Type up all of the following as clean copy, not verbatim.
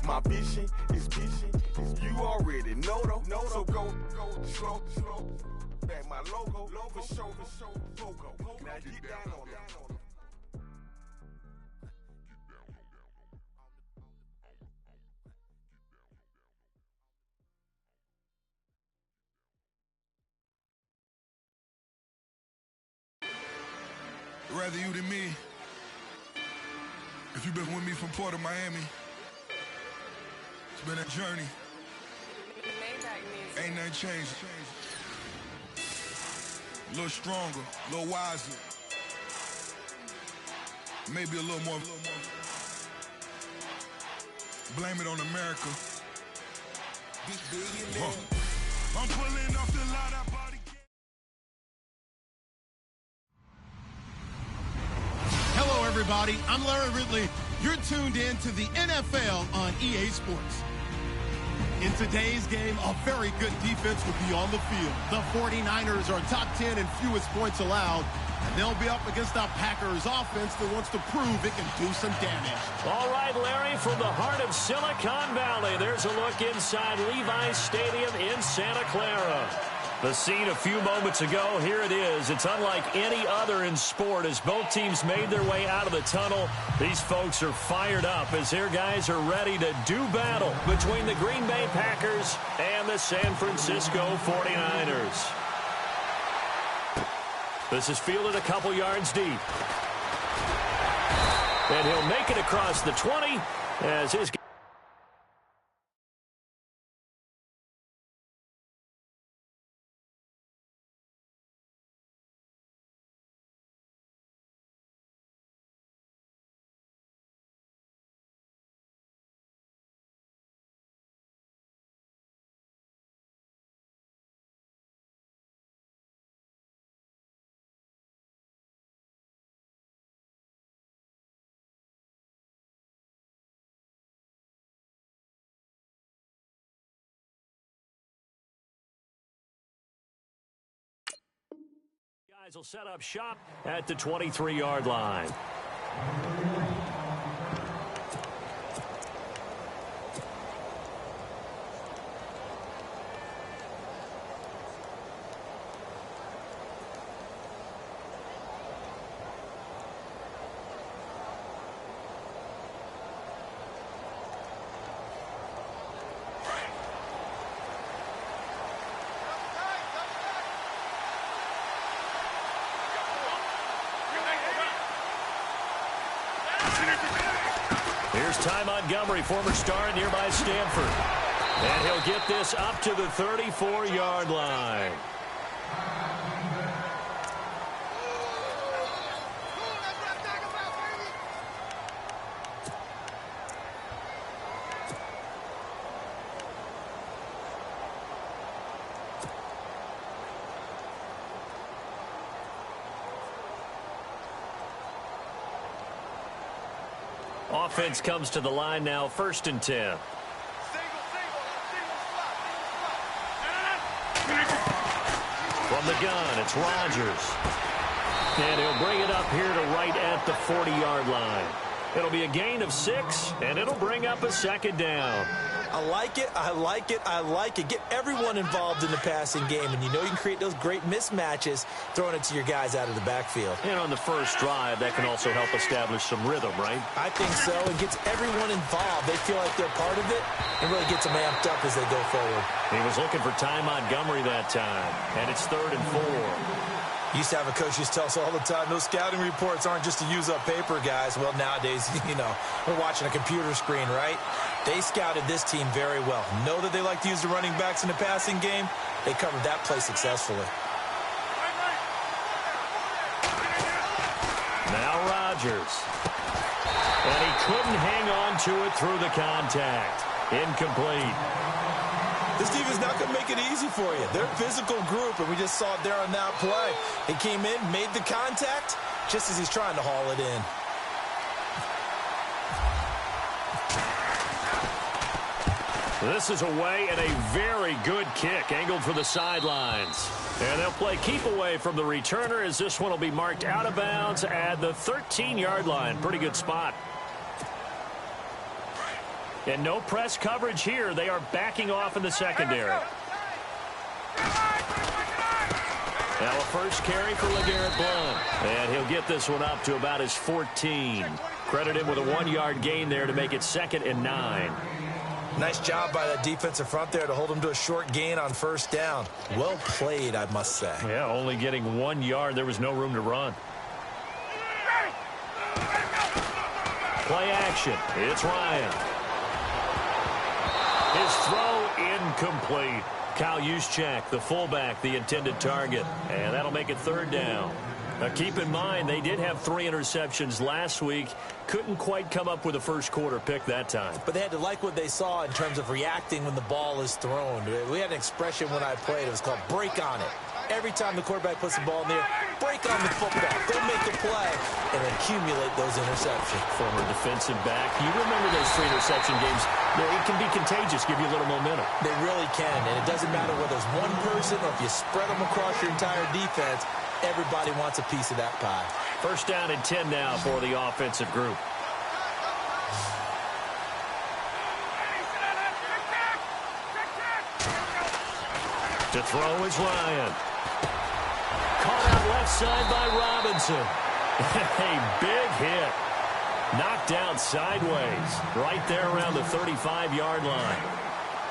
My vision is you already know though. So go slow. Back my logo for show. Now get down on it. Rather you than me. If you've been with me from Port of Miami, it's been a journey. Ain't nothing changed. A little stronger, a little wiser. Maybe a little more. Blame it on America. I'm pulling off the lot I bought. Hello, everybody. I'm Larry Ridley. You're tuned in to the NFL on EA Sports. In today's game, a very good defense will be on the field. The 49ers are top 10 in fewest points allowed, and they'll be up against a Packers offense that wants to prove it can do some damage. All right, Larry, from the heart of Silicon Valley, there's a look inside Levi's Stadium in Santa Clara. The scene a few moments ago, here it is. It's unlike any other in sport as both teams made their way out of the tunnel. These folks are fired up as their guys are ready to do battle between the Green Bay Packers and the San Francisco 49ers. This is fielded a couple yards deep. And he'll make it across the 20 as his... Guys will set up shop at the 23-yard line. Here's Ty Montgomery, former star at nearby Stanford. And he'll get this up to the 34-yard line. Offense comes to the line now, 1st and 10. From the gun, it's Rodgers. And he'll bring it up here to right at the 40-yard line. It'll be a gain of 6, and it'll bring up a 2nd down. I like it. Get everyone involved in the passing game, and you know you can create those great mismatches throwing it to your guys out of the backfield. And on the first drive, that can also help establish some rhythm, right? I think so. It gets everyone involved. They feel like they're part of it and really gets them amped up as they go forward. He was looking for Ty Montgomery that time, and it's 3rd and 4. Used to have a coach used to tell us all the time, those scouting reports aren't just to use up paper, guys. Well, nowadays, you know, we're watching a computer screen, right? They scouted this team very well. Know that they like to use the running backs in the passing game. They covered that play successfully. Now Rodgers. And he couldn't hang on to it through the contact. Incomplete. This team is not going to make it easy for you. They're a physical group, and we just saw it there on that play. He came in, made the contact, just as he's trying to haul it in. This is away and a very good kick, angled for the sidelines. And they'll play keep away from the returner as this one will be marked out of bounds at the 13-yard line. Pretty good spot. And no press coverage here. They are backing off in the secondary. Now a first carry for LeGarrette Blount. And he'll get this one up to about his 14. Credit him with a 1-yard gain there to make it 2nd and 9. Nice job by that defensive front there to hold him to a short gain on first down. Well played, I must say. Yeah, only getting 1 yard. There was no room to run. Play action. It's Ryan. His throw incomplete. Kyle Juszczyk, the fullback, the intended target. And that'll make it 3rd down. Now keep in mind, they did have 3 interceptions last week. Couldn't quite come up with a first quarter pick that time. But they had to like what they saw in terms of reacting when the ball is thrown. We had an expression when I played. It was called break on it. Every time the quarterback puts the ball in the air, break on the football. Go make a play and accumulate those interceptions. Former defensive back. You remember those 3 interception games. It can be contagious, give you a little momentum. They really can, and it doesn't matter whether it's one person or if you spread them across your entire defense. Everybody wants a piece of that pie. 1st down and 10 now for the offensive group. To throw is Ryan. Caught out left side by Robinson. A big hit. Knocked down sideways. Right there around the 35-yard line.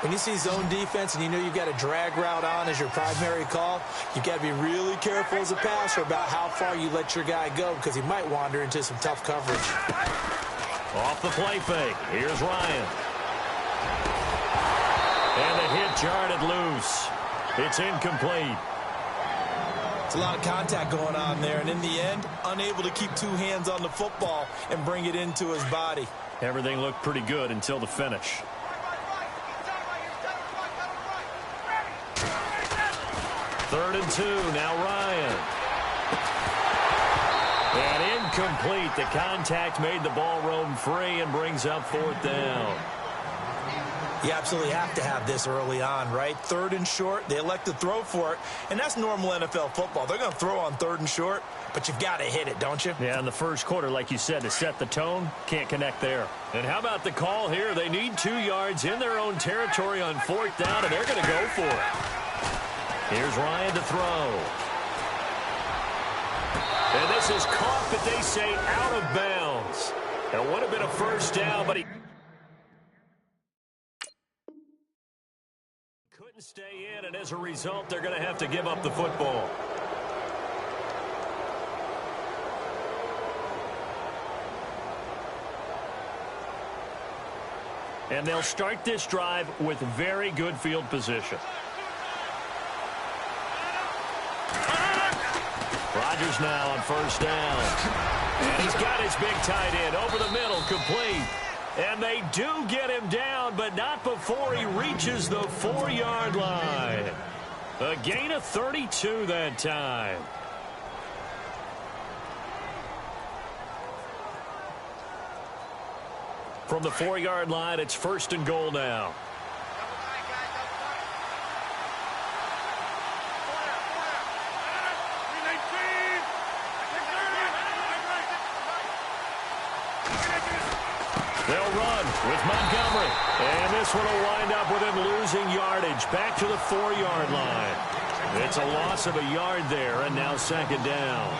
When you see zone defense and you know you've got a drag route on as your primary call, you've got to be really careful as a passer about how far you let your guy go because he might wander into some tough coverage. Off the play fake. Here's Ryan. And the hit jarred it loose. It's incomplete. It's a lot of contact going on there, and in the end, unable to keep 2 hands on the football and bring it into his body. Everything looked pretty good until the finish. Third and 2, now Ryan. And incomplete. The contact made the ball roam free and brings up 4th down. You absolutely have to have this early on, right? 3rd and short, they elect to throw for it, and that's normal NFL football. They're going to throw on 3rd and short, but you've got to hit it, don't you? Yeah, in the first quarter, like you said, to set the tone, can't connect there. And how about the call here? They need 2 yards in their own territory on 4th down, and they're going to go for it. Here's Ryan to throw. And this is caught, but they say out of bounds. It would have been a first down, but he couldn't stay in, and as a result, they're going to have to give up the football. And they'll start this drive with very good field position. Rodgers now on 1st down. And he's got his big tight end over the middle, complete. And they do get him down, but not before he reaches the 4-yard line. A gain of 32 that time. From the 4-yard line, it's 1st and goal now. They'll run with Montgomery. And this one will wind up with him losing yardage back to the 4-yard line. It's a loss of a yard there, and now 2nd down.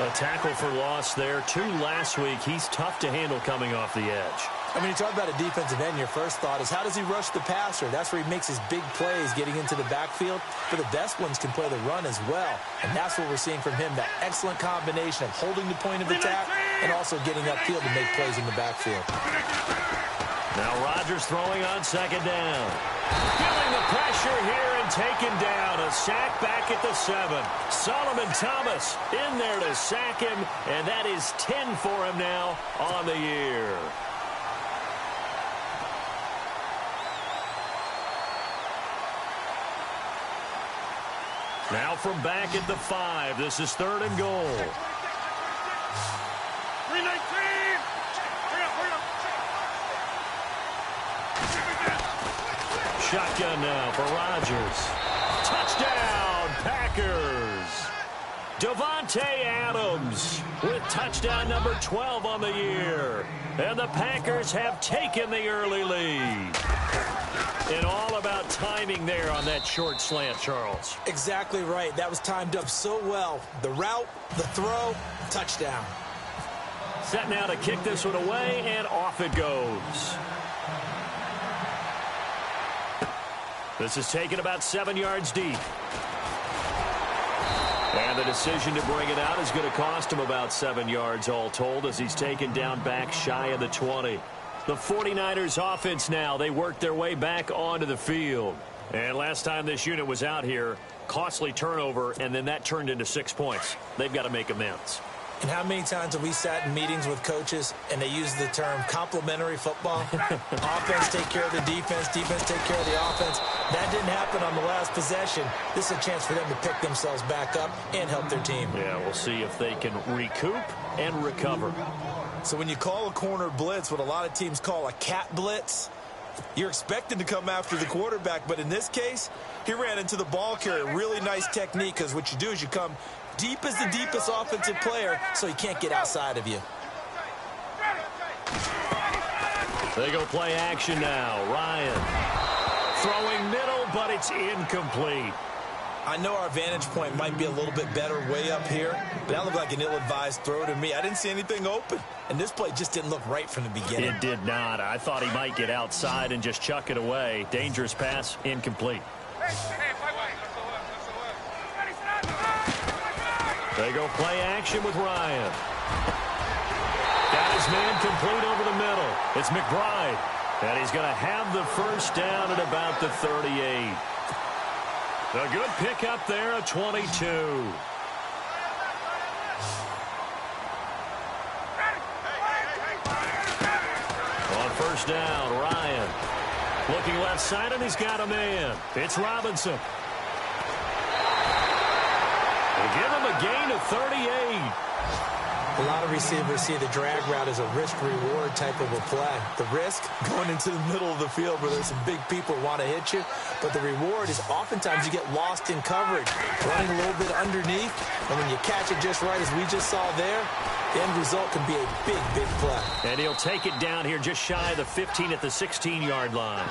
A tackle for loss there. 2 last week. He's tough to handle coming off the edge. I mean, you talk about a defensive end, your first thought is how does he rush the passer? That's where he makes his big plays getting into the backfield. But the best ones can play the run as well. And that's what we're seeing from him, that excellent combination of holding the point of attack and also getting upfield to make plays in the backfield. Now Rodgers throwing on 2nd down. Feeling the pressure here and taken down. A sack back at the 7. Solomon Thomas in there to sack him, and that is 10 for him now on the year. Now from back at the 5, this is 3rd and goal. Shotgun now for Rodgers. Touchdown, Packers. Davante Adams with touchdown number 12 on the year. And the Packers have taken the early lead. And all about timing there on that short slant, Charles. Exactly right. That was timed up so well. The route, the throw, touchdown. Set now to kick this one away, and off it goes. This is taken about 7 yards deep. And the decision to bring it out is going to cost him about 7 yards all told as he's taken down back shy of the 20. The 49ers offense now, they work their way back onto the field. And last time this unit was out here, costly turnover, and then that turned into 6 points. They've got to make amends. And how many times have we sat in meetings with coaches and they use the term complementary football? Offense take care of the defense, defense take care of the offense. That didn't happen on the last possession. This is a chance for them to pick themselves back up and help their team. Yeah, we'll see if they can recoup and recover. So when you call a corner blitz, what a lot of teams call a cat blitz, you're expected to come after the quarterback. But in this case, he ran into the ball carrier. Really nice technique, because what you do is you come deep as the deepest offensive player, so he can't get outside of you. They go play action now. Ryan throwing middle, but it's incomplete. I know our vantage point might be a little bit better way up here, but that looked like an ill-advised throw to me. I didn't see anything open, and this play just didn't look right from the beginning. It did not. I thought he might get outside and just chuck it away. Dangerous pass, incomplete. They go play action with Ryan. Got his man complete over the middle. It's McBride. And he's going to have the first down at about the 38. A good pickup there at 22. On first down, Ryan. Looking left side, and he's got a man. It's Robinson. They give him a gain of 38. A lot of receivers see the drag route as a risk-reward type of a play. The risk, going into the middle of the field where there's some big people who want to hit you. But the reward is oftentimes you get lost in coverage, running a little bit underneath. And when you catch it just right, as we just saw there, the end result can be a big, big play. And he'll take it down here just shy of the 15 at the 16-yard line.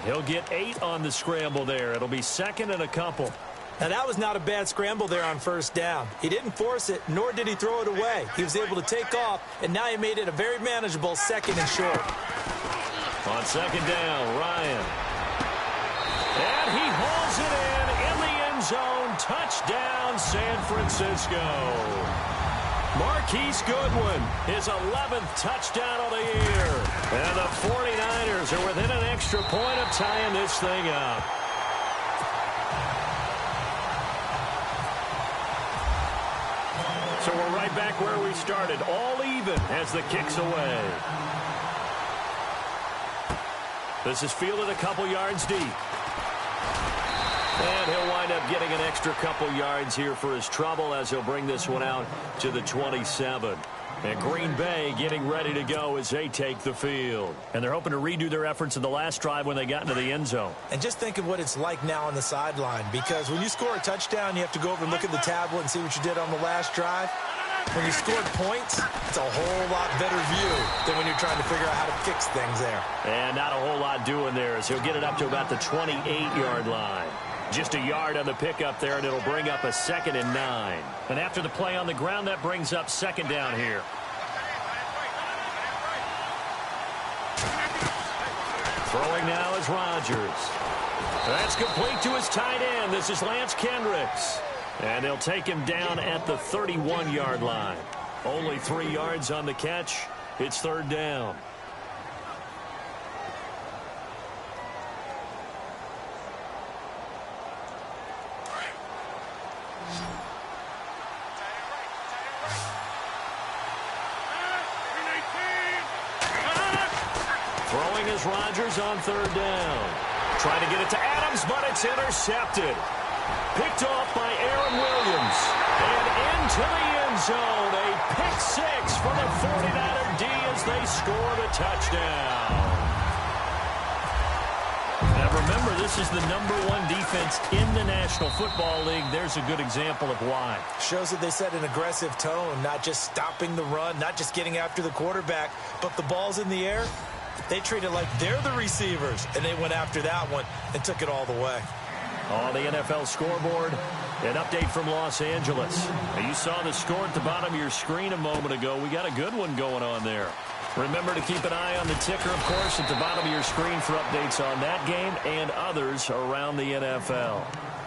He'll get 8 on the scramble there. It'll be second and a couple. Now, that was not a bad scramble there on first down. He didn't force it, nor did he throw it away. He was able to take off, and now he made it a very manageable second and short. On second down, Ryan. And he hauls it in the end zone. Touchdown, San Francisco. Marquise Goodwin, his 11th touchdown of the year. And the 49ers are within an extra point of tying this thing up. So we're right back where we started, all even as the kick's away. This is fielded a couple yards deep. And he'll wind up getting an extra couple yards here for his trouble as he'll bring this one out to the 27. And Green Bay getting ready to go as they take the field. And they're hoping to redo their efforts in the last drive when they got into the end zone. And just think of what it's like now on the sideline, because when you score a touchdown, you have to go over and look at the tablet and see what you did on the last drive. When you scored points, it's a whole lot better view than when you're trying to figure out how to fix things there. And not a whole lot doing there as he'll get it up to about the 28-yard line. Just a yard on the pickup there, and it'll bring up a 2nd and 9. And after the play on the ground, that brings up second down here. Throwing now is Rodgers. That's complete to his tight end. This is Lance Kendricks. And they'll take him down at the 31-yard line. Only 3 yards on the catch. It's third down. Throwing is Rodgers on third down. Trying to get it to Adams, but it's intercepted. Picked off by Aaron Williams. And into the end zone. A pick six for the 49er D as they score the touchdown. Now remember, this this is the #1 defense in the National Football League. There's a good example of why. Shows that they set an aggressive tone, not just stopping the run, not just getting after the quarterback, but the ball's in the air. They treat it like they're the receivers, and they went after that one and took it all the way. On the NFL scoreboard, an update from Los Angeles. Now, you saw the score at the bottom of your screen a moment ago. We got a good one going on there. Remember to keep an eye on the ticker, of course, at the bottom of your screen for updates on that game and others around the NFL.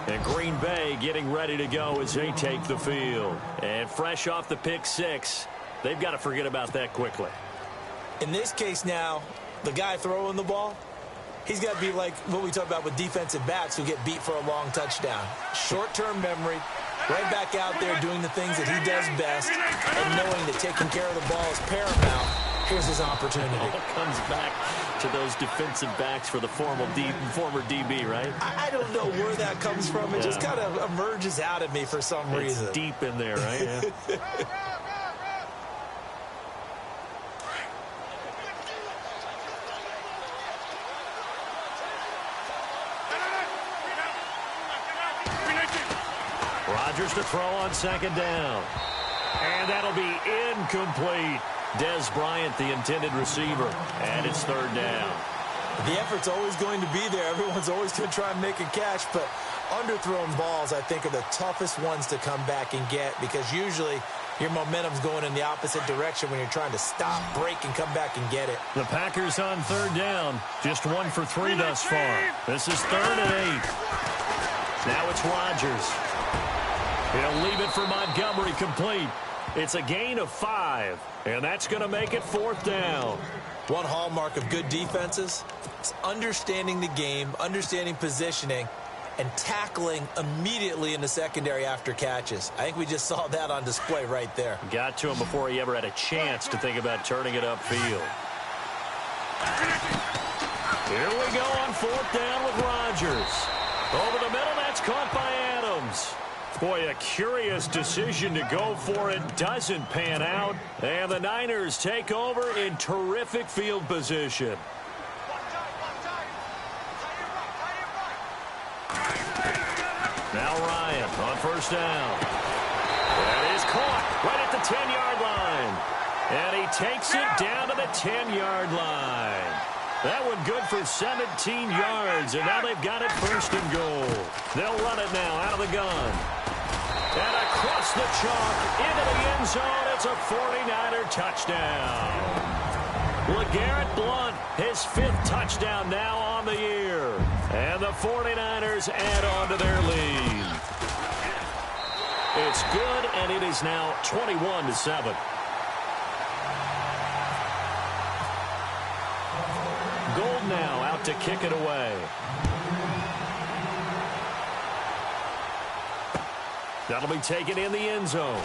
And Green Bay getting ready to go as they take the field. And fresh off the pick six, they've got to forget about that quickly. In this case now, the guy throwing the ball, he's got to be like what we talk about with defensive backs who get beat for a long touchdown. Short-term memory, right back out there doing the things that he does best, and knowing that taking care of the ball is paramount. Here's his opportunity. It all comes back to those defensive backs for the former DB, right? I don't know where that comes from. It just kind of emerges out of me for some reason. It's deep in there, right? Yeah. Rodgers to throw on second down. And that'll be incomplete. Des Bryant, the intended receiver. And it's third down. The effort's always going to be there. Everyone's always going to try and make a catch. But underthrown balls, I think, are the toughest ones to come back and get, because usually your momentum's going in the opposite direction when you're trying to stop, break, and come back and get it. The Packers on third down. Just 1 for 3 thus far. This is 3rd and 8. Now it's Rodgers. He'll leave it for Montgomery, complete. It's a gain of 5, and that's going to make it 4th down. One hallmark of good defenses is understanding the game, understanding positioning, and tackling immediately in the secondary after catches. I think we just saw that on display right there. Got to him before he ever had a chance to think about turning it upfield. Here we go on 4th down with Rodgers. Over the middle, that's caught by Adams. Boy, a curious decision to go for it. Doesn't pan out. And the Niners take over in terrific field position. Now Ryan on 1st down. That is caught right at the 10-yard line. And he takes it down to the 10-yard line. That one good for 17 yards. And now they've got it 1st and goal. They'll run it now out of the gun. And across the chalk, into the end zone, it's a 49er touchdown. LeGarrette Blount, his 5th touchdown now on the year. And the 49ers add on to their lead. It's good, and it is now 21-7. Gold now out to kick it away. That'll be taken in the end zone.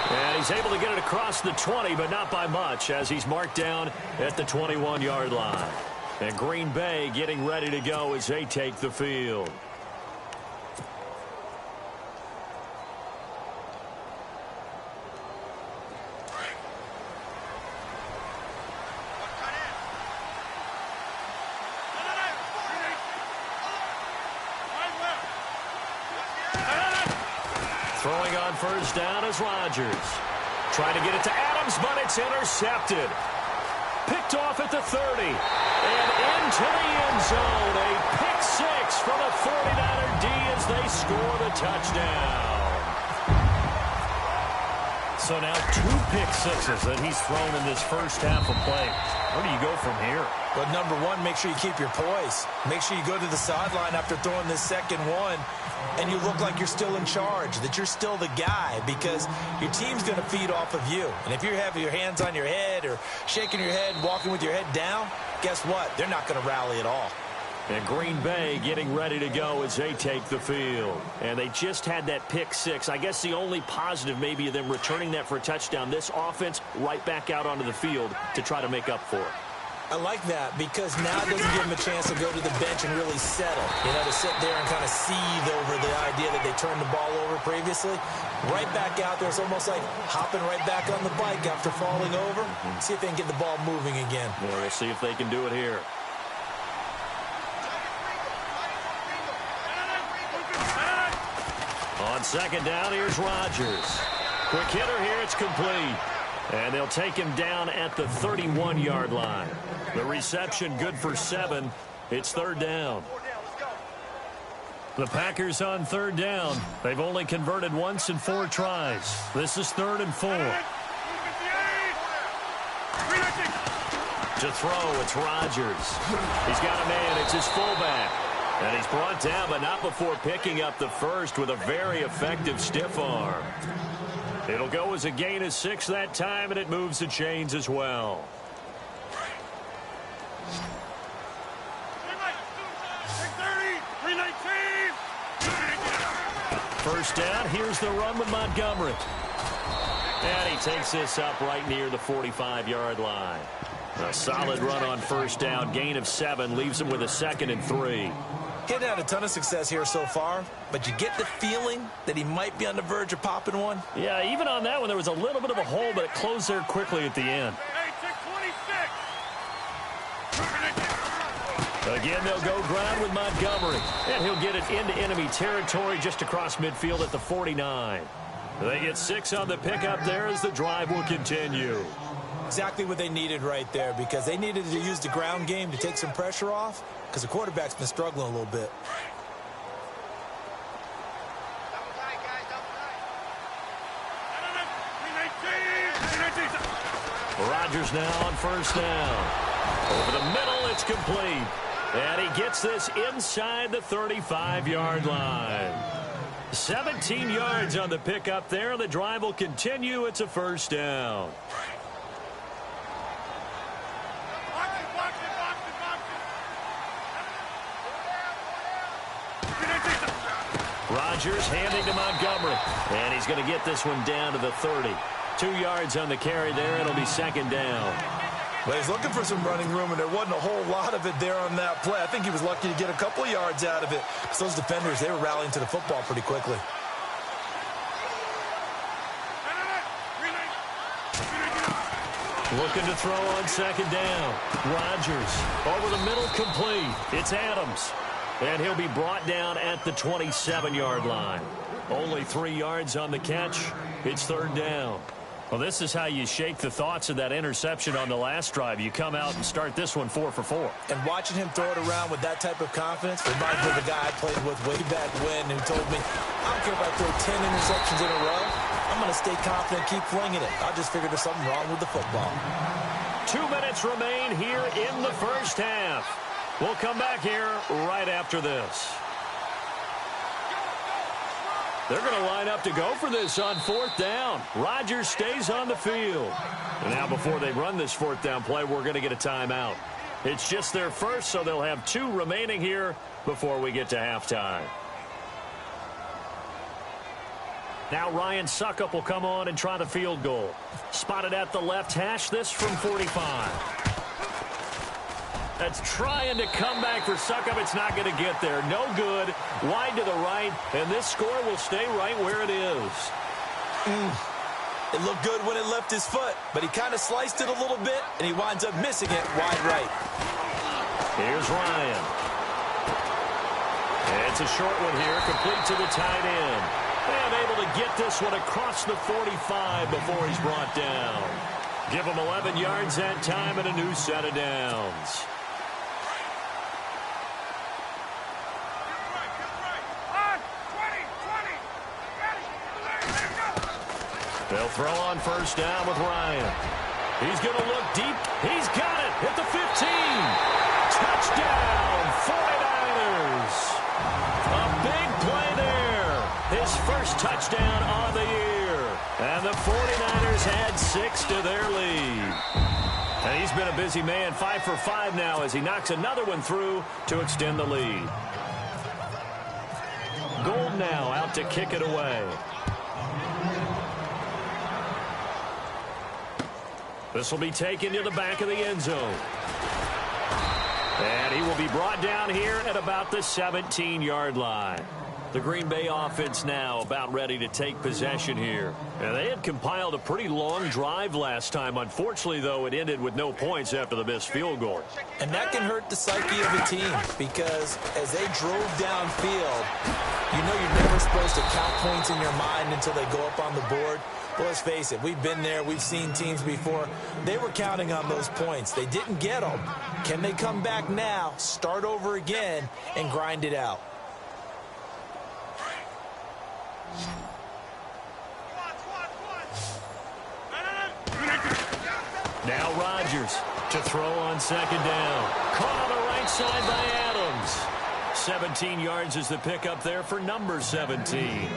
And he's able to get it across the 20, but not by much, as he's marked down at the 21-yard line. And Green Bay getting ready to go as they take the field. Throwing on 1st down is Rodgers. Trying to get it to Adams, but it's intercepted. Picked off at the 30. And into the end zone. A pick 6 for the 49er D as they score the touchdown. So now 2 pick sixes that he's thrown in this first half of play. Where do you go from here? But number one, make sure you keep your poise. Make sure you go to the sideline after throwing this second one, and you look like you're still in charge, that you're still the guy, because your team's going to feed off of you. And if you're having your hands on your head or shaking your head, walking with your head down, guess what? They're not going to rally at all. And Green Bay getting ready to go as they take the field. And they just had that pick 6. I guess the only positive maybe of them returning that for a touchdown. This offense right back out onto the field to try to make up for it. I like that, because now it doesn't give them a chance to go to the bench and really settle. You know, to sit there and kind of seethe over the idea that they turned the ball over previously. Right back out there. It's almost like hopping right back on the bike after falling over. See if they can get the ball moving again. Yeah, we'll see if they can do it here. On second down, here's Rodgers. Quick hitter here, it's complete. And they'll take him down at the 31-yard line. The reception good for 7. It's third down. The Packers on third down. They've only converted once in 4 tries. This is 3rd and 4. To throw, it's Rodgers. He's got a man, it's his fullback. And he's brought down, but not before picking up the first with a very effective stiff arm. It'll go as a gain of 6 that time, and it moves the chains as well. First down, here's the run with Montgomery. And he takes this up right near the 45-yard line. A solid run on first down, gain of 7, leaves him with a 2nd and 3. Getting had a ton of success here so far, but you get the feeling that he might be on the verge of popping one. Yeah, even on that one, there was a little bit of a hole, but it closed there quickly at the end. Again, they'll go ground with Montgomery, and he'll get it into enemy territory just across midfield at the 49. They get 6 on the pickup there as the drive will continue. Exactly what they needed right there, because they needed to use the ground game to take some pressure off, because the quarterback's been struggling a little bit. Rodgers now on first down. Over the middle, it's complete. And he gets this inside the 35-yard line. 17 yards on the pickup there. The drive will continue. It's a first down. Rodgers handing to Montgomery. And he's going to get this one down to the 30. 2 yards on the carry there. It'll be second down. Well, he's looking for some running room, and there wasn't a whole lot of it there on that play. I think he was lucky to get a couple of yards out of it. So those defenders, they were rallying to the football pretty quickly. Looking to throw on second down. Rodgers over the middle, complete. It's Adams. And he'll be brought down at the 27-yard line. Only 3 yards on the catch. It's third down. Well, this is how you shake the thoughts of that interception on the last drive. You come out and start this one 4 for 4. And watching him throw it around with that type of confidence reminds me of the guy I played with way back when who told me, I don't care if I throw 10 interceptions in a row. I'm going to stay confident, keep flinging it. I just figured there's something wrong with the football. 2 minutes remain here in the first half. We'll come back here right after this. They're going to line up to go for this on fourth down. Rodgers stays on the field. And now before they run this fourth down play, we're going to get a timeout. It's just their first, so they'll have 2 remaining here before we get to halftime. Now Ryan Suckup will come on and try the field goal. Spotted at the left hash, this from 45. That's trying to come back for Suckup. It's not going to get there. No good. Wide to the right, and this score will stay right where it is. It looked good when it left his foot, but he kind of sliced it a little bit, and he winds up missing it wide right. Here's Ryan. It's a short one here, complete to the tight end. And able to get this one across the 45 before he's brought down. Give him 11 yards that time and a new set of downs. They'll throw on first down with Ryan. He's going to look deep. He's got it at the 15. Touchdown, 49ers. A big play there. His first touchdown on the year. And the 49ers add 6 to their lead. And he's been a busy man, 5 for 5 now as he knocks another one through to extend the lead. Gold now out to kick it away. This will be taken to the back of the end zone. And he will be brought down here at about the 17-yard line. The Green Bay offense now about ready to take possession here. And they had compiled a pretty long drive last time. Unfortunately, though, it ended with no points after the missed field goal. And that can hurt the psyche of a team because as they drove downfield, you know you're never supposed to count points in your mind until they go up on the board. But let's face it, we've been there. We've seen teams before. They were counting on those points. They didn't get them. Can they come back now, start over again, and grind it out? Now Rodgers to throw on second down. Caught on the right side by Adams. 17 yards is the pickup there for number 17.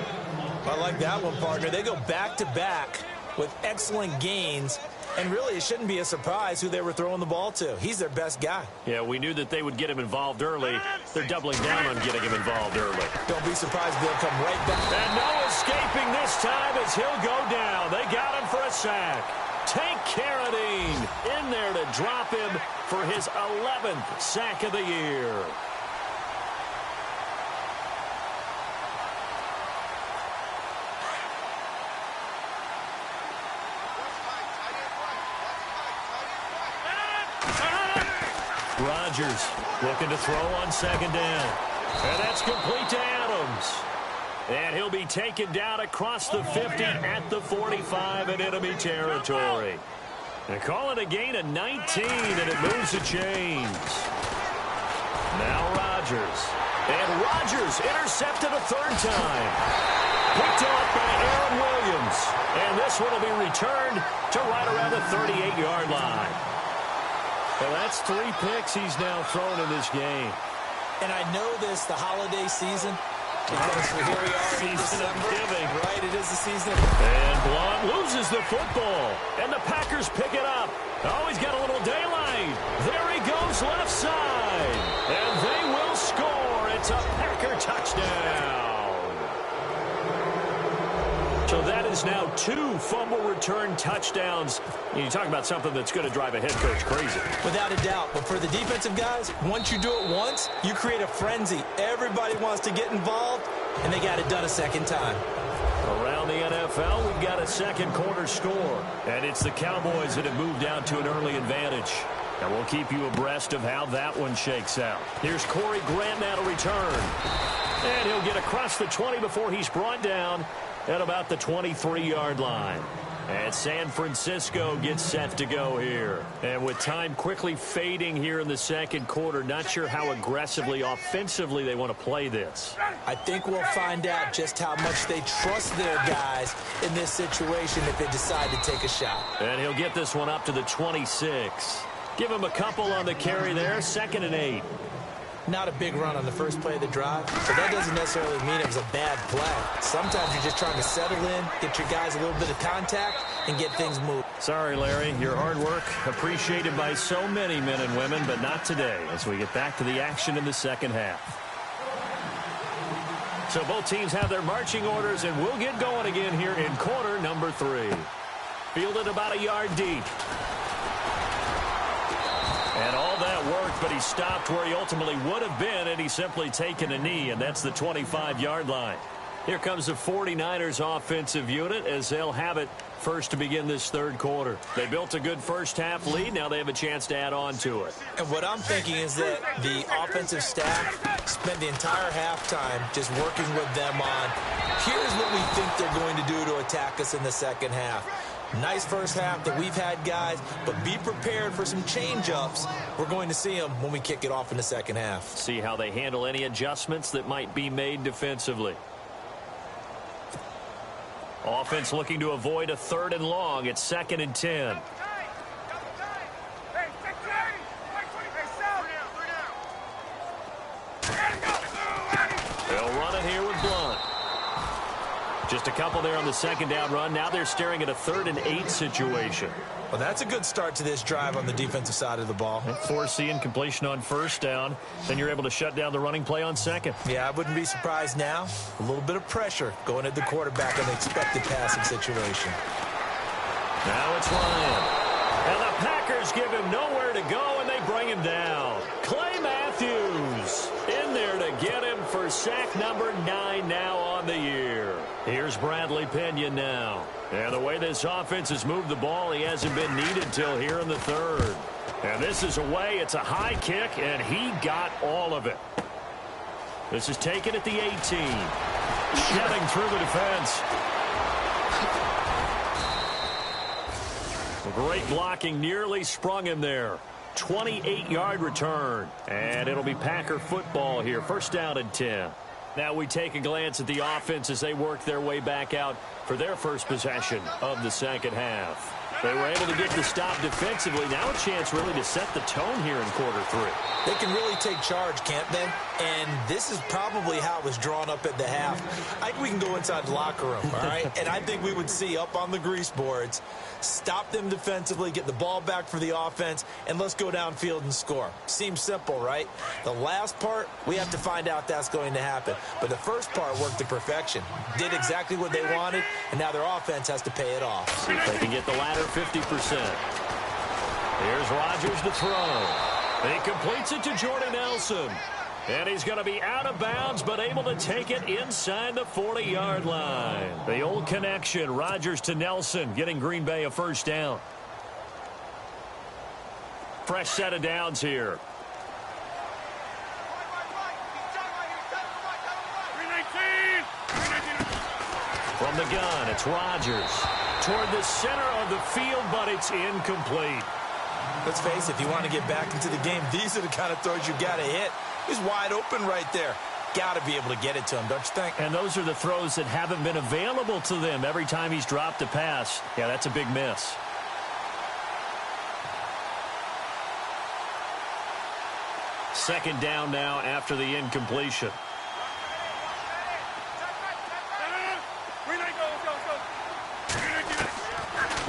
I like that one, partner. They go back-to-back with excellent gains. And really, it shouldn't be a surprise who they were throwing the ball to. He's their best guy. Yeah, we knew that they would get him involved early. They're doubling down on getting him involved early. Don't be surprised if they'll come right back. And no escaping this time as he'll go down. They got him for a sack. Tank Carradine in there to drop him for his 11th sack of the year. Rodgers looking to throw on second down. And that's complete to Adams. And he'll be taken down across the 50 at the 45 in enemy territory. They call it a gain of 19, and it moves the chains. Now Rodgers. And Rodgers intercepted a third time. Picked off by Aaron Williams. And this one will be returned to right around the 38-yard line. Well, that's 3 picks he's now thrown in this game. And I know this, the holiday season, because here we are in December. Right, it is the season. And Blount loses the football. And the Packers pick it up. Oh, he's got a little daylight. There he goes left side. And they will score. It's a Packer touchdown. So that is now 2 fumble return touchdowns. You talk about something that's going to drive a head coach crazy. Without a doubt. But for the defensive guys, once you do it once, you create a frenzy. Everybody wants to get involved, and they got it done a second time. Around the NFL, we've got a second quarter score. And it's the Cowboys that have moved down to an early advantage. And we'll keep you abreast of how that one shakes out. Here's Corey Grant now to return. And he'll get across the 20 before he's brought down at about the 23-yard line. And San Francisco gets set to go here. And with time quickly fading here in the second quarter, not sure how aggressively, offensively they want to play this. I think we'll find out just how much they trust their guys in this situation if they decide to take a shot. And he'll get this one up to the 26. Give him a couple on the carry there, 2nd and 8. Not a big run on the first play of the drive, but that doesn't necessarily mean it was a bad play. Sometimes you're just trying to settle in, get your guys a little bit of contact, and get things moving. Sorry, Larry. Your hard work appreciated by so many men and women, but not today as we get back to the action in the second half. So both teams have their marching orders, and we'll get going again here in quarter number 3. Fielded about a yard deep. And all that worked, but he stopped where he ultimately would have been, and he's simply taken a knee, and that's the 25-yard line. Here comes the 49ers offensive unit as they'll have it first to begin this third quarter. They built a good first-half lead. Now they have a chance to add on to it. And what I'm thinking is that the offensive staff spent the entire halftime just working with them on, here's what we think they're going to do to attack us in the second half. Nice first half that we've had, guys, but be prepared for some change-ups. We're going to see them when we kick it off in the second half. See how they handle any adjustments that might be made defensively. Offense looking to avoid a 3rd and long. It's 2nd and 10. They'll run it here with Blount. Just a couple there on the second down run. Now they're staring at a 3rd and 8 situation. Well, that's a good start to this drive on the defensive side of the ball. Foreseeing completion on first down. Then you're able to shut down the running play on second. Yeah, I wouldn't be surprised now. A little bit of pressure going at the quarterback in the expected passing situation. Now it's Ryan. And the Packers give him nowhere to go, and they bring him down. Clay Matthews in there to get him for sack number 9 now on the year. Here's Bradley Pinion now. And the way this offense has moved the ball, he hasn't been needed till here in the third. And this is away. It's a high kick, and he got all of it. This is taken at the 18. Shedding through the defense. Great blocking, nearly sprung him there. 28-yard return. And it'll be Packer football here. First down and 10. Now we take a glance at the offense as they work their way back out for their first possession of the second half. They were able to get the stop defensively. Now a chance really to set the tone here in quarter 3. They can really take charge, can't they? And this is probably how it was drawn up at the half. I think we can go inside the locker room, all right? And I think we would see up on the grease boards, stop them defensively, get the ball back for the offense, and let's go downfield and score. Seems simple, right? The last part, we have to find out that's going to happen. But the first part worked to perfection. Did exactly what they wanted, and now their offense has to pay it off. See if they can get the latter 50%. Here's Rodgers to throw. He completes it to Jordan Nelson. And he's going to be out of bounds, but able to take it inside the 40-yard line. The old connection, Rodgers to Nelson, getting Green Bay a first down. Fresh set of downs here. From the gun, it's Rodgers. Toward the center of the field, but it's incomplete. Let's face it, if you want to get back into the game, these are the kind of throws you got to hit. He's wide open right there. Got to be able to get it to him, don't you think? And those are the throws that haven't been available to them every time he's dropped a pass. Yeah, that's a big miss. Second down now after the incompletion.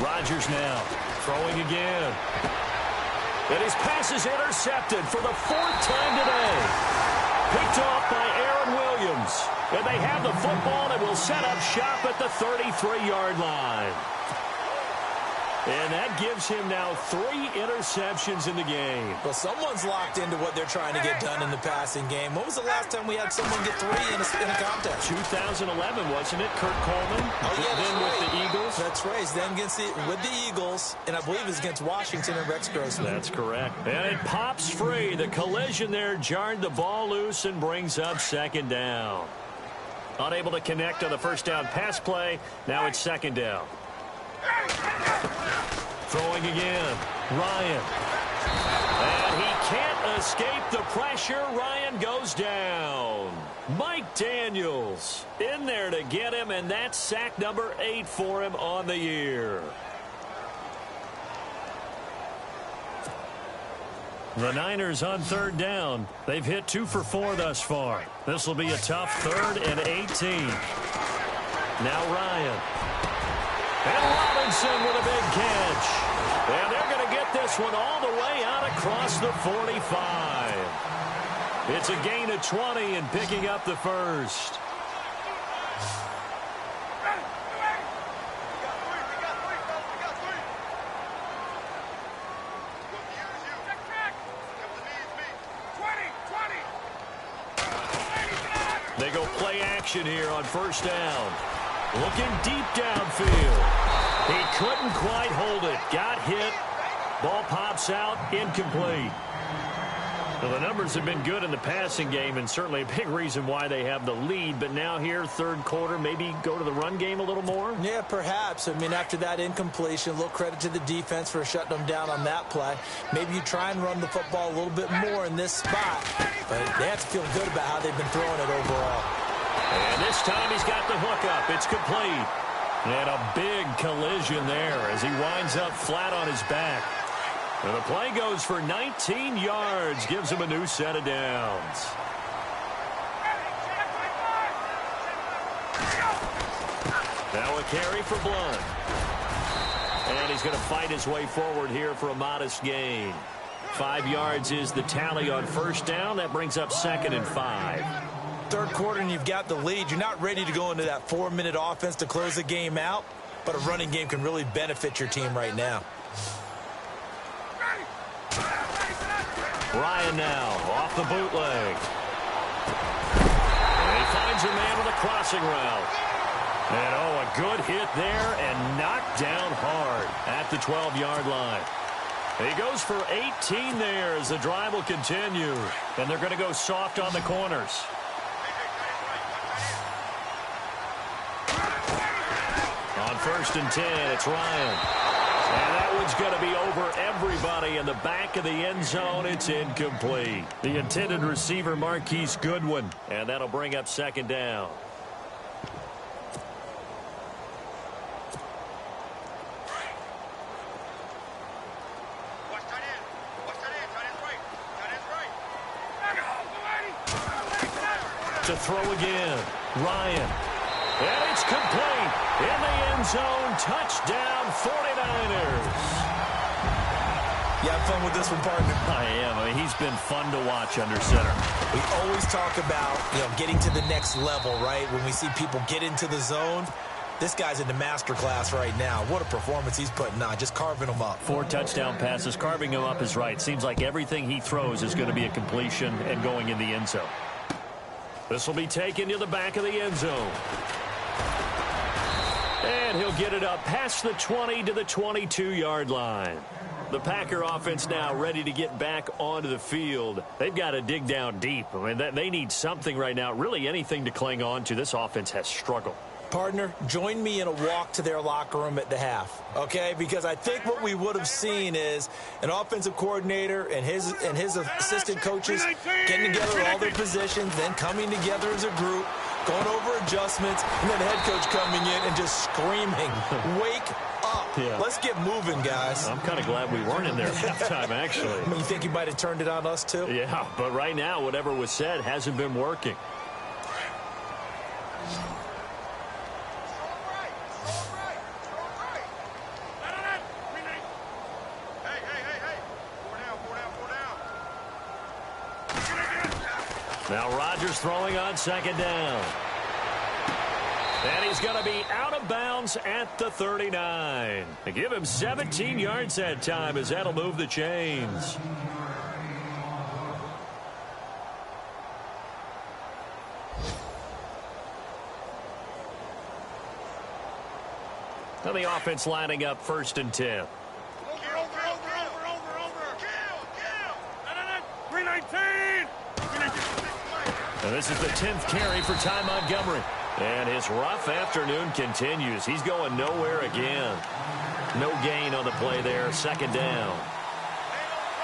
Rodgers now throwing again. And his pass is intercepted for the 4th time today. Picked off by Aaron Williams. And they have the football and will set up shop at the 33-yard line. And that gives him now 3 interceptions in the game. Well, someone's locked into what they're trying to get done in the passing game. When was the last time we had someone get 3 in a contest? 2011, wasn't it? Kurt Coleman? Oh, yeah, then right. with the Eagles? That's right. Then with the Eagles, and I believe it's against Washington and Rex Grossman. That's correct. And it pops free. The collision there jarred the ball loose and brings up second down. Unable to connect on the first down pass play. Now it's second down. Throwing again. Ryan. And he can't escape the pressure. Ryan goes down. Mike Daniels in there to get him, and that's sack number 8 for him on the year. The Niners on third down. They've hit 2 for 4 thus far. This will be a tough 3rd and 18. Now Ryan. And Robinson with a big catch. And they're going to get this one all the way out across the 45. It's a gain of 20 and picking up the first. They go play action here on first down. Looking deep downfield. He couldn't quite hold it. Got hit. Ball pops out. Incomplete. Well, the numbers have been good in the passing game, and certainly a big reason why they have the lead. But now here, third quarter, maybe go to the run game a little more? Yeah, perhaps. I mean, after that incompletion, a little credit to the defense for shutting them down on that play. Maybe you try and run the football a little bit more in this spot. But they have to feel good about how they've been throwing it overall. And this time he's got the hookup. It's complete. And a big collision there as he winds up flat on his back. And the play goes for 19 yards. Gives him a new set of downs. Now a carry for Blunt. And he's going to fight his way forward here for a modest gain. 5 yards is the tally on first down. That brings up 2nd and 5. Third quarter and you've got the lead. You're not ready to go into that 4-minute offense to close the game out, but a running game can really benefit your team right now. Ryan now off the bootleg. finds a man with a crossing route. And, oh, a good hit there and knocked down hard at the 12-yard line. He goes for 18 there as the drive will continue. And they're going to go soft on the corners. On 1st and 10, it's Ryan. And that one's going to be over everybody in the back of the end zone. It's incomplete. The intended receiver, Marquise Goodwin. And that'll bring up 2nd down. To throw again, Ryan. And it's complete. In the end zone, touchdown 49ers. You have fun with this one, partner? I am. I mean, he's been fun to watch under center. We always talk about, getting to the next level, right? When we see people get into the zone, this guy's in the master class right now. What a performance he's putting on, just carving them up. 4 touchdown passes. Carving him up is right. Seems like everything he throws is going to be a completion and going in the end zone. This will be taken to the back of the end zone. And he'll get it up past the 20 to the 22-yard line. The Packer offense now ready to get back onto the field. They've got to dig down deep. I mean, they need something right now, really anything to cling on to. This offense has struggled. Partner, join me in a walk to their locker room at the half, okay? Because I think what we would have seen is an offensive coordinator and his assistant coaches getting together all their positions, then coming together as a group, going over adjustments, and then the head coach coming in and just screaming, wake up. Yeah. Let's get moving, guys. I'm kind of glad we weren't in there at halftime, actually. You think you might have turned it on us, too? Yeah, but right now, whatever was said hasn't been working. Now Rodgers throwing on 2nd down. And he's going to be out of bounds at the 39. They give him 17 yards that time as that'll move the chains. Now the offense lining up 1st and 10. And this is the 10th carry for Ty Montgomery. And his rough afternoon continues. He's going nowhere again. No gain on the play there. 2nd down.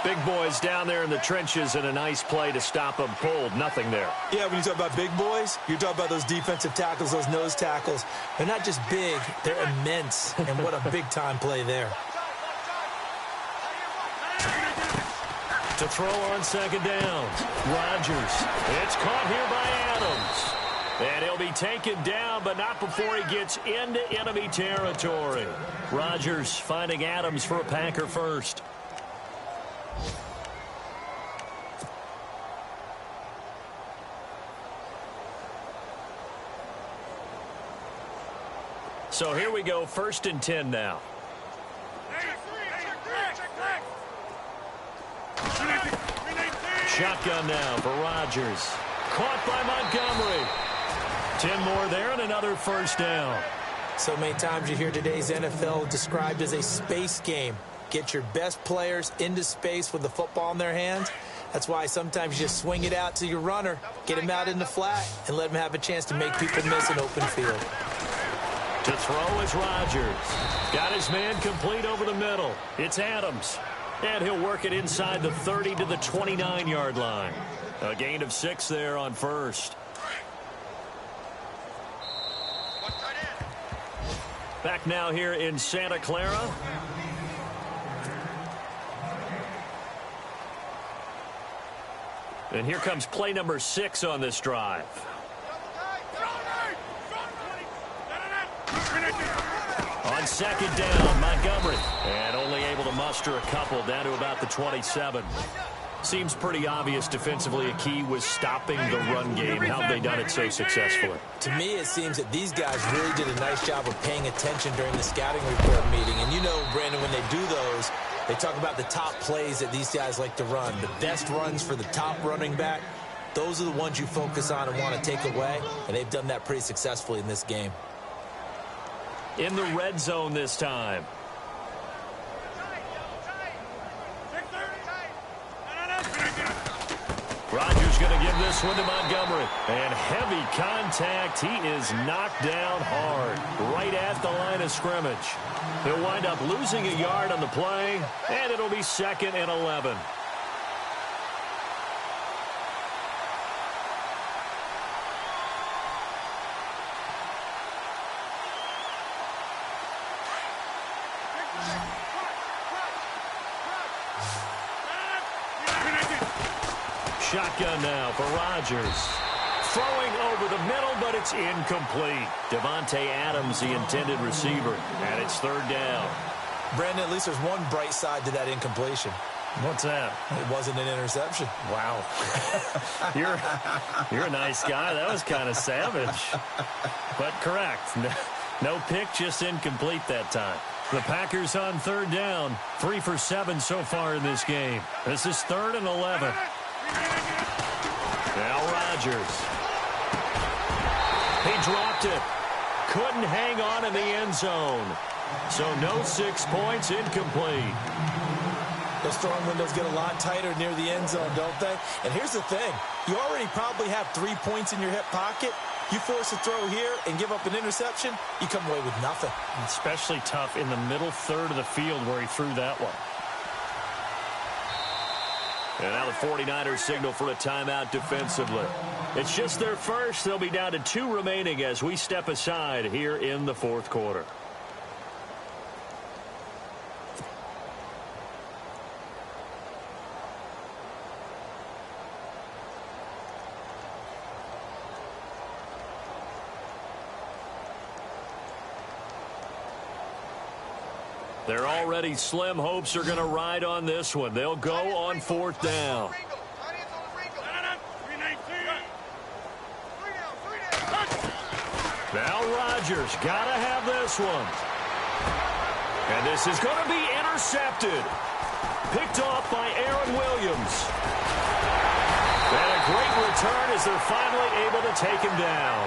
Big boys down there in the trenches and a nice play to stop them cold. Nothing there. Yeah, when you talk about big boys, you're talking about those defensive tackles, those nose tackles. They're not just big, they're immense. And what a big-time play there. To throw on 2nd down. Rodgers. It's caught here by Adams. And he'll be taken down, but not before he gets into enemy territory. Rodgers finding Adams for a Packer first. So here we go, 1st and 10 now. Shotgun now for Rodgers. Caught by Montgomery. 10 more there and another 1st down. So many times you hear today's NFL described as a space game. Get your best players into space with the football in their hands. That's why sometimes you just swing it out to your runner, get him out in the flat, and let him have a chance to make people miss an open field. To throw is Rodgers. Got his man complete over the middle. It's Adams. And he'll work it inside the 30 to the 29-yard line. A gain of 6 there on 1st. Back now here in Santa Clara. And here comes play number 6 on this drive. On 2nd down, Montgomery. And only able to muster a couple down to about the 27. Seems pretty obvious defensively a key was stopping the run game. How have they done it so successfully? To me, it seems that these guys really did a nice job of paying attention during the scouting report meeting. And you know, Brandon, when they do those, they talk about the top plays that these guys like to run. The best runs for the top running back. those are the ones you focus on and want to take away, and they've done that pretty successfully in this game. In the red zone this time. Rodgers going to give this one to Montgomery. And heavy contact. He is knocked down hard right at the line of scrimmage. He'll wind up losing a yard on the play, and it'll be 2nd and 11. Shotgun now for Rodgers. Throwing over the middle, but it's incomplete. Devontae Adams, the intended receiver, and it's 3rd down. Brandon, at least there's one bright side to that incompletion. What's that? It wasn't an interception. Wow. You're a nice guy. That was kind of savage. But correct. No pick, just incomplete that time. The Packers on 3rd down. 3 for 7 so far in this game. This is 3rd and 11. Now Rodgers. He dropped it. Couldn't hang on in the end zone. So no 6 points, incomplete. Those throwing windows get a lot tighter near the end zone, don't they? And here's the thing. You already probably have 3 points in your hip pocket. You force a throw here and give up an interception, you come away with nothing. Especially tough in the middle third of the field where he threw that one. And now the 49ers signal for a timeout defensively. It's just their first. They'll be down to 2 remaining as we step aside here in the 4th quarter. They're already slim. Hopes are going to ride on this one. They'll go on 4th down. Now Rodgers got to have this one. And this is going to be intercepted. Picked off by Aaron Williams. And a great return as they're finally able to take him down.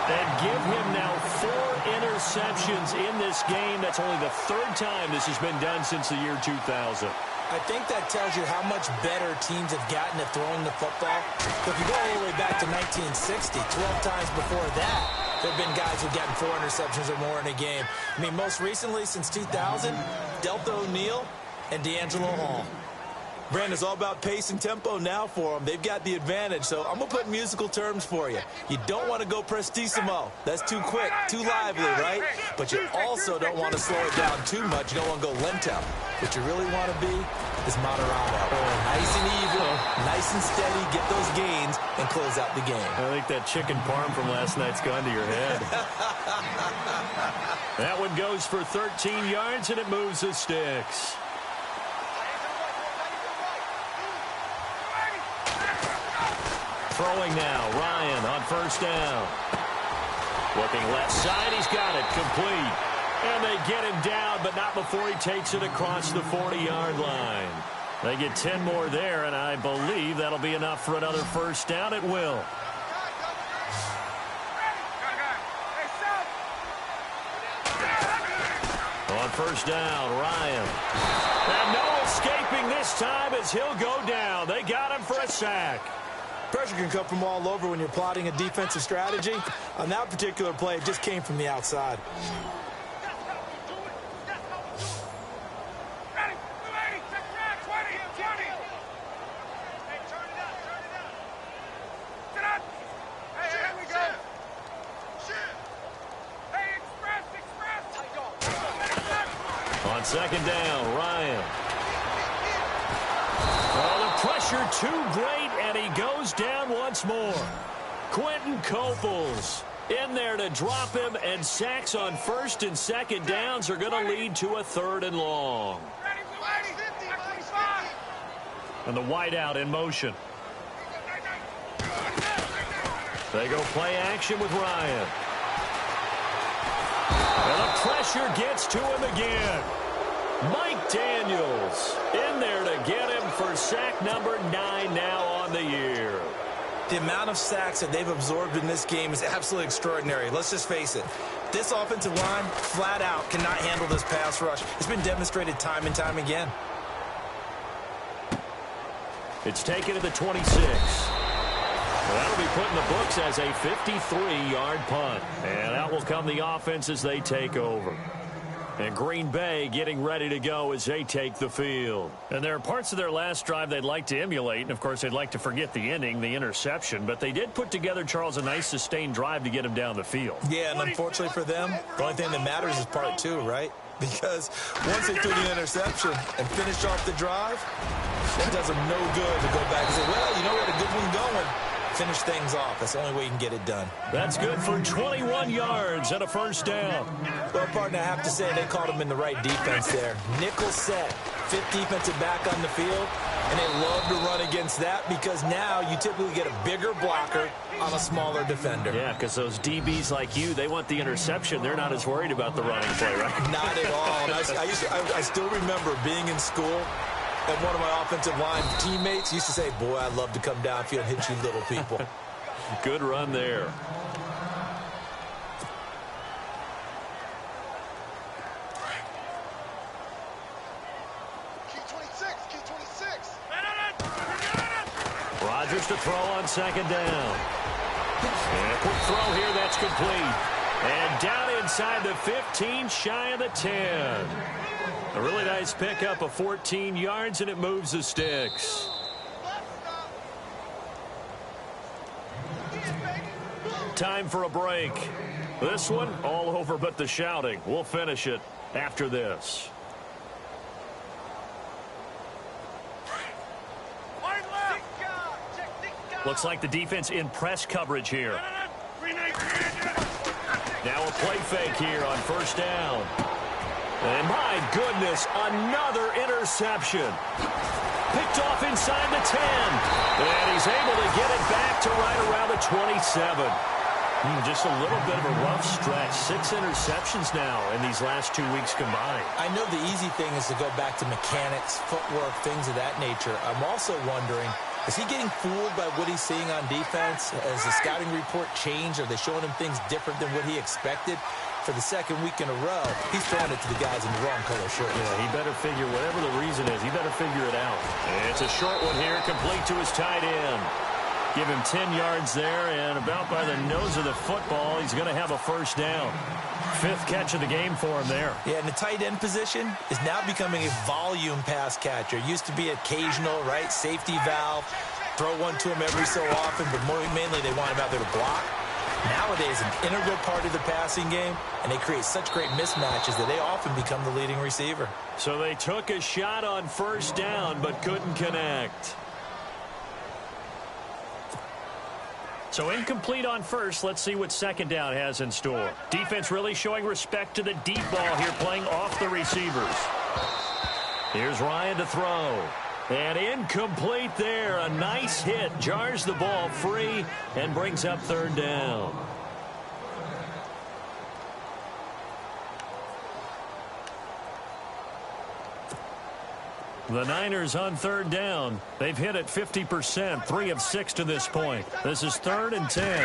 And give him now 4 interceptions in this game. That's only the 3rd time this has been done since the year 2000. I think that tells you how much better teams have gotten at throwing the football. If you go all the way back to 1960, 12 times before that, there have been guys who've gotten 4 interceptions or more in a game. I mean, most recently, since 2000, Delta O'Neal and D'Angelo Hall. Brandon, it's all about pace and tempo now for them. They've got the advantage, so I'm going to put musical terms for you. You don't want to go prestissimo. That's too quick, too lively, right? But you also don't want to slow it down too much. You don't want to go lento. What you really want to be is moderado. Nice and even, nice and steady, get those gains, and close out the game. I think that chicken parm from last night's gone to your head. That one goes for 13 yards, and it moves the sticks. Throwing now, Ryan on 1st down. Looking left side, he's got it, complete. And they get him down, but not before he takes it across the 40-yard line. They get 10 more there, and I believe that'll be enough for another 1st down. It will. On 1st down, Ryan. And no escaping this time as he'll go down. They got him for a sack. Pressure can come from all over when you're plotting a defensive strategy. On that particular play, it just came from the outside. On 2nd down, Ryan. Oh, the pressure too great, and he goes down once more. Quentin Coples in there to drop him, and sacks on 1st and 2nd downs are going to lead to a 3rd and long. And the wideout in motion. They go play action with Ryan. And the pressure gets to him again. Mike Daniels in there to get him for sack number 9 now on the year. The amount of sacks that they've absorbed in this game is absolutely extraordinary. Let's just face it. This offensive line, flat out, cannot handle this pass rush. It's been demonstrated time and time again. It's taken to the 26. Well, that'll be put in the books as a 53-yard punt. And out will come the offense as they take over. And Green Bay getting ready to go as they take the field. And there are parts of their last drive they'd like to emulate. And, of course, they'd like to forget the ending, the interception. But they did put together, Charles, a nice sustained drive to get him down the field. Yeah, and unfortunately for them, the only thing that matters is part two, right? Because once they threw the interception and finished off the drive, it does them no good to go back and say, well, you know, we had a good one going. Finish things off. That's the only way you can get it done. That's good for 21 yards and a first down. Well, partner, I have to say they called him in the right defense there. Nickel set, fifth defensive back on the field, and they love to run against that because now you typically get a bigger blocker on a smaller defender. Yeah, because those DBs like you, they want the interception. They're not as worried about the running play, right? Not at all. And I still remember being in school, and one of my offensive line teammates used to say, boy, I'd love to come downfield and hit you little people. Good run there. Rodgers to throw on second down. And a quick throw here, that's complete. And down inside the 15, shy of the 10. A really nice pickup of 14 yards, and it moves the sticks. Time for a break. This one, all over but the shouting. We'll finish it after this. Looks like the defense in press coverage here. Now a play fake here on first down. And my goodness, another interception. Picked off inside the 10. And he's able to get it back to right around the 27. Just a little bit of a rough stretch. 6 interceptions now in these last 2 weeks combined. I know the easy thing is to go back to mechanics, footwork, things of that nature. I'm also wondering, is he getting fooled by what he's seeing on defense? Has the scouting report changed? Are they showing him things different than what he expected? For the second week in a row, he's throwing it to the guys in the wrong color shirts. Yeah, he better figure, whatever the reason is, he better figure it out. And it's a short one here, complete to his tight end. Give him 10 yards there, and about by the nose of the football, he's going to have a first down. 5th catch of the game for him there. Yeah, and the tight end position is now becoming a volume pass catcher. Used to be occasional, right? Safety valve. Throw one to him every so often, but mainly they want him out there to block. Nowadays, an integral part of the passing game, and they create such great mismatches that they often become the leading receiver. So they took a shot on first down, but couldn't connect. So incomplete on first. Let's see what second down has in store. Defense really showing respect to the deep ball here, playing off the receivers. Here's Ryan to throw. And incomplete there. A nice hit. Jars the ball free and brings up third down. The Niners on third down. They've hit it 50%, 3 of 6 to this point. This is 3rd and 10.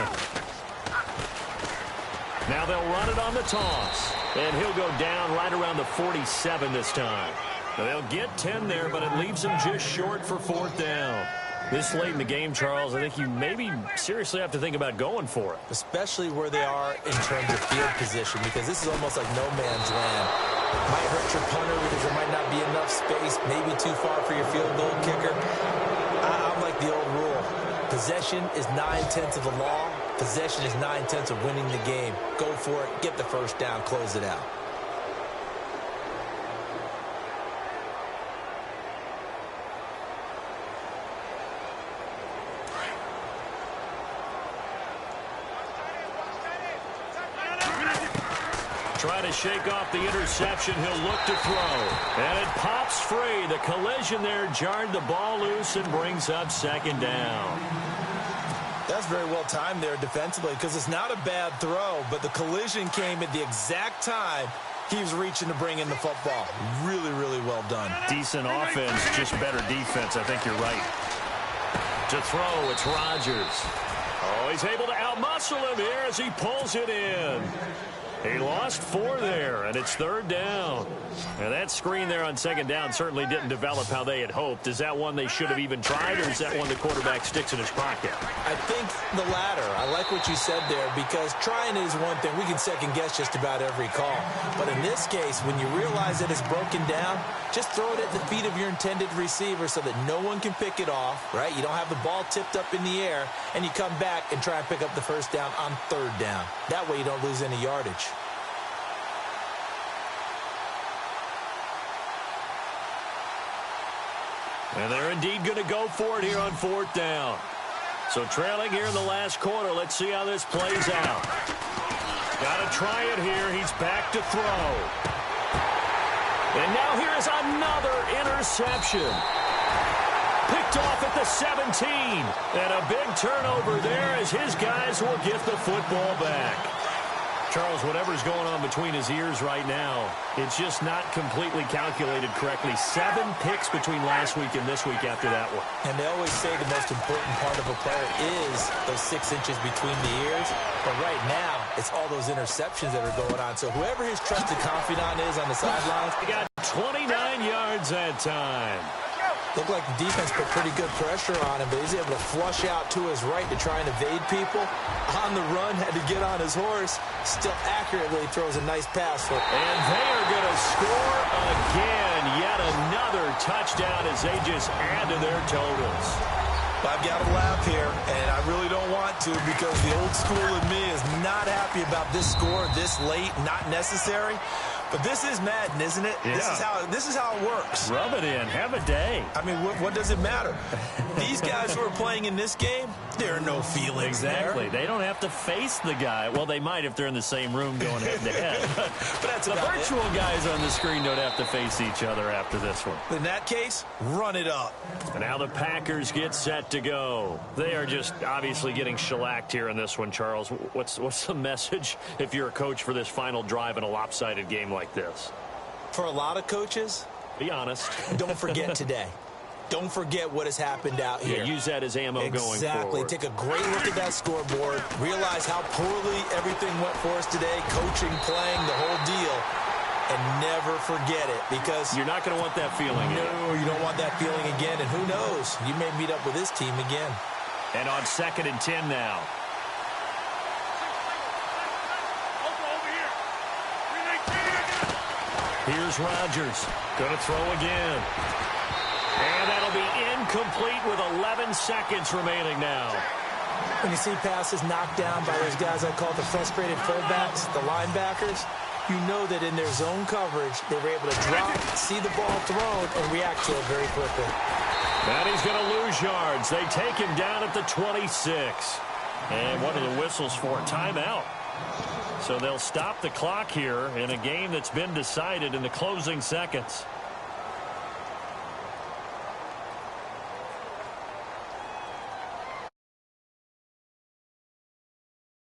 Now they'll run it on the toss. And he'll go down right around the 47 this time. They'll get 10 there, but it leaves them just short for 4th down. This late in the game, Charles, I think you maybe seriously have to think about going for it. Especially where they are in terms of field position, because this is almost like no man's land. Might hurt your punter because there might not be enough space, maybe too far for your field goal kicker. I'm like the old rule. Possession is 9/10 of the law. Possession is 9/10 of winning the game. Go for it, get the first down, close it out. Trying to shake off the interception. He'll look to throw. And it pops free. The collision there jarred the ball loose and brings up second down. That's very well timed there defensively because it's not a bad throw, but the collision came at the exact time he was reaching to bring in the football. Really, really well done. Decent offense, just better defense. I think you're right. To throw, it's Rodgers. Oh, he's able to outmuscle him here as he pulls it in. He lost 4 there, and it's 3rd down. Now, that screen there on 2nd down certainly didn't develop how they had hoped. Is that one they should have even tried, or is that one the quarterback sticks in his pocket? I think the latter. I like what you said there, because trying is one thing. We can second-guess just about every call. But in this case, when you realize that it's broken down, just throw it at the feet of your intended receiver so that no one can pick it off, right? You don't have the ball tipped up in the air, and you come back and try and pick up the 1st down on 3rd down. That way you don't lose any yardage. And they're indeed going to go for it here on 4th down. So trailing here in the last quarter. Let's see how this plays out. Got to try it here. He's back to throw. And now here is another interception. Picked off at the 17. And a big turnover there as his guys will get the football back. Charles, whatever's going on between his ears right now, it's just not completely calculated correctly. 7 picks between last week and this week after that one. And they always say the most important part of a player is those 6 inches between the ears. But right now, it's all those interceptions that are going on. So whoever his trusted confidant is on the sidelines. He got 29 yards that time. Looked like the defense put pretty good pressure on him, but he's able to flush out to his right to try and evade people. On the run, had to get on his horse. Still accurately throws a nice pass. And they are going to score again. Yet another touchdown as they just add to their totals. I've got to laugh here, and I really don't want to, because the old school in me is not happy about this score this late, not necessary. But this is Madden, isn't it? Yeah. This is how it works. Rub it in. Have a day. I mean, what does it matter? These guys who are playing in this game, there are no feelings Exactly. there. They don't have to face the guy. Well, they might if they're in the same room going head-to-head. But that's the virtual guys on the screen don't have to face each other after this one. In that case, run it up. And now the Packers get set to go. They are just obviously getting shellacked here in this one, Charles. What's the message if you're a coach for this final drive in a lopsided game like this? For a lot of coaches, be honest. Don't forget today. Don't forget what has happened out here. Yeah, use that as ammo going forward. Exactly. Take a great look at that scoreboard. Realize how poorly everything went for us today. Coaching, playing, the whole deal. And never forget it, because you're not going to want that feeling. No, you don't want that feeling again. And who knows? You may meet up with this team again. And on 2nd and 10 now. Here's Rodgers. Going to throw again. And that'll be incomplete with 11 seconds remaining now. When you see passes knocked down by those guys I call the frustrated fullbacks, the linebackers, you know that in their zone coverage, they were able to drop, see the ball thrown, and react to it very quickly. And he's going to lose yards. They take him down at the 26. And what are the whistles for? Timeout. So they'll stop the clock here in a game that's been decided in the closing seconds.